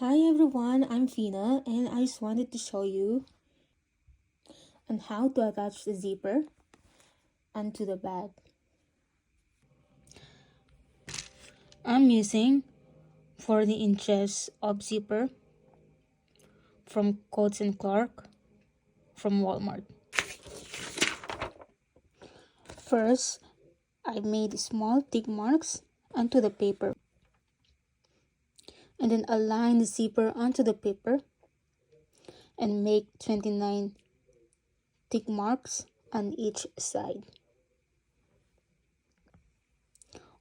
Hi everyone, I'm Fina and I just wanted to show you on how to attach the zipper onto the bag. I'm using 40 inches of zipper from Coats and Clark from Walmart. First, I made small tick marks onto the paper and then align the zipper onto the paper and make 29 tick marks on each side,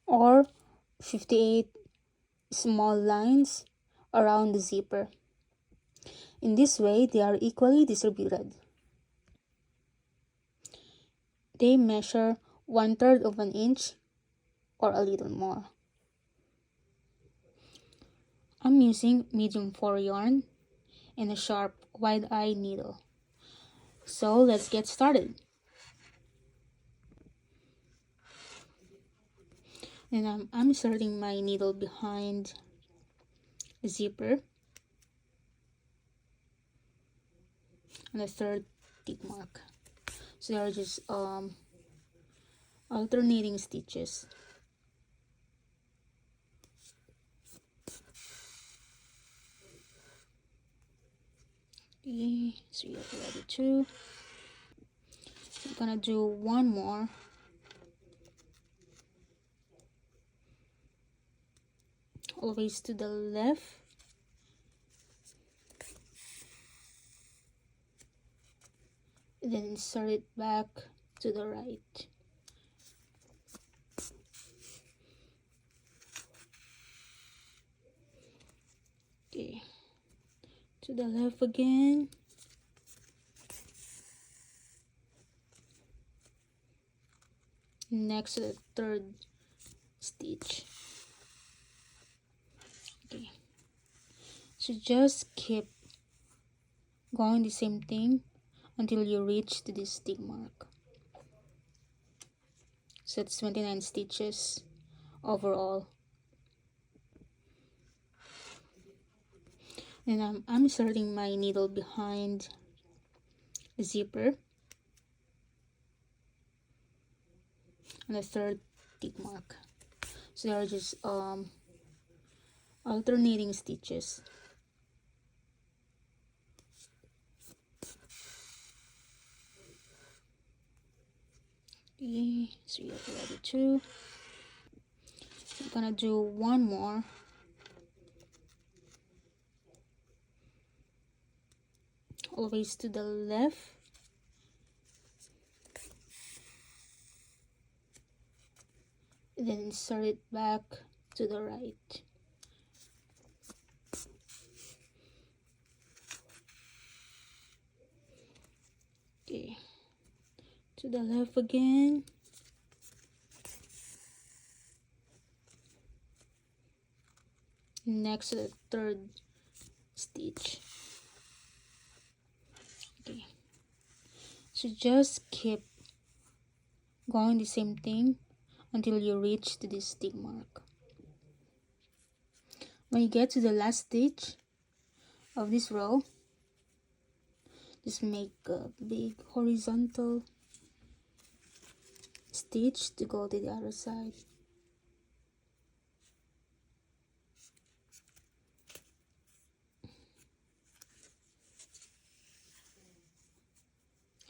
or 58 small lines around the zipper. In this way, they are equally distributed. They measure 1/3 of an inch or a little more. I'm using medium 4 yarn and a sharp wide-eye needle. So let's get started. And I'm inserting my needle behind the zipper and the third tick mark. So they are just alternating stitches. Okay, so you have already two. I'm gonna do one more. Always to the left. And then insert it back to the right. Okay, to the left again. Next to the third stitch. Okay, so just keep going the same thing until you reach to this tick mark. So it's 29 stitches overall. And I'm inserting my needle behind the zipper and the third tick mark. So they are just alternating stitches. Okay, so you have already two. I'm gonna do one more. Always to the left. And then insert it back to the right. Okay, to the left again. Next to the third stitch. Okay, so just keep going the same thing until you reach to this tick mark. When you get to the last stitch of this row, just make a big horizontal stitch to go to the other side.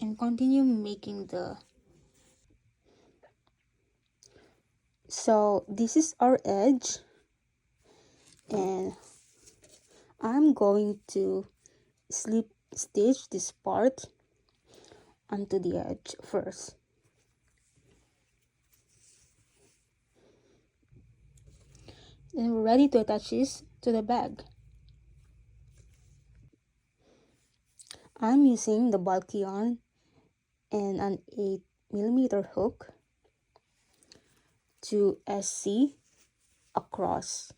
And continue making the... So this is our edge, and I'm going to slip stitch this part onto the edge first. Then we're ready to attach this to the bag. I'm using the bulky yarn and an 8mm hook to SC across.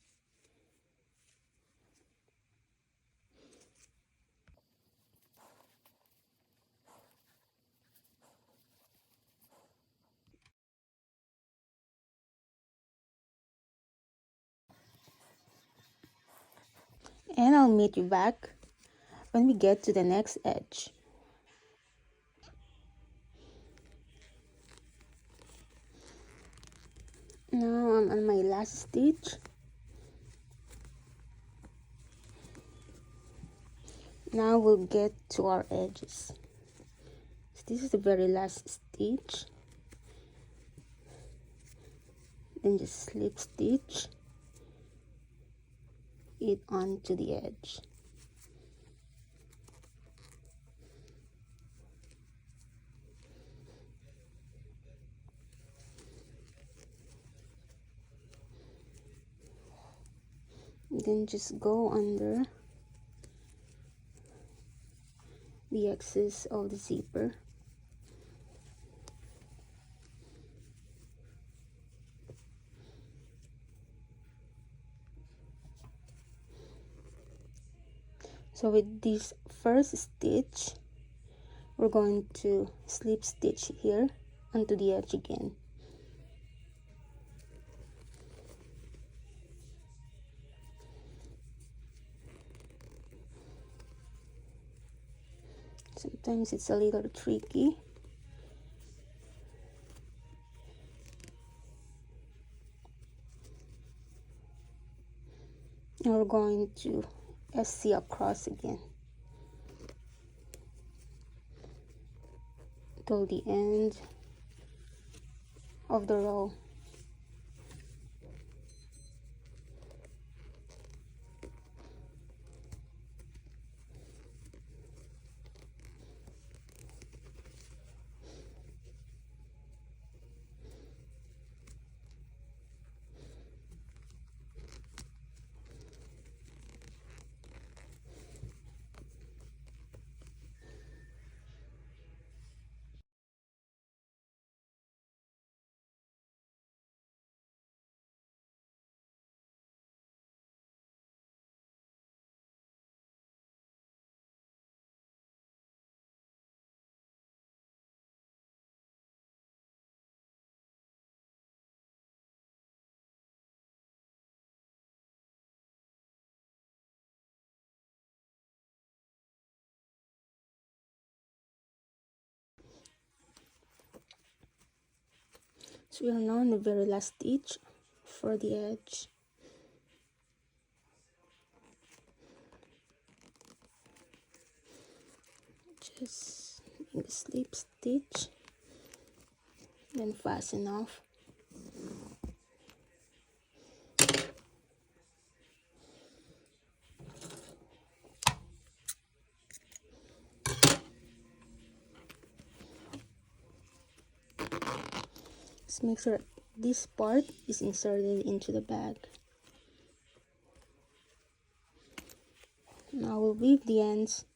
And I'll meet you back when we get to the next edge. Now I'm on my last stitch. Now we'll get to our edges. So this is the very last stitch. Then just slip stitch it onto the edge. Then just go under the excess of the zipper. So with this first stitch, we're going to slip stitch here onto the edge again. Sometimes it's a little tricky. And we're going to SC across again till the end of the row. So we are now in the very last stitch for the edge. Just make a slip stitch, then fasten off. Just make sure this part is inserted into the bag. Now we'll weave the ends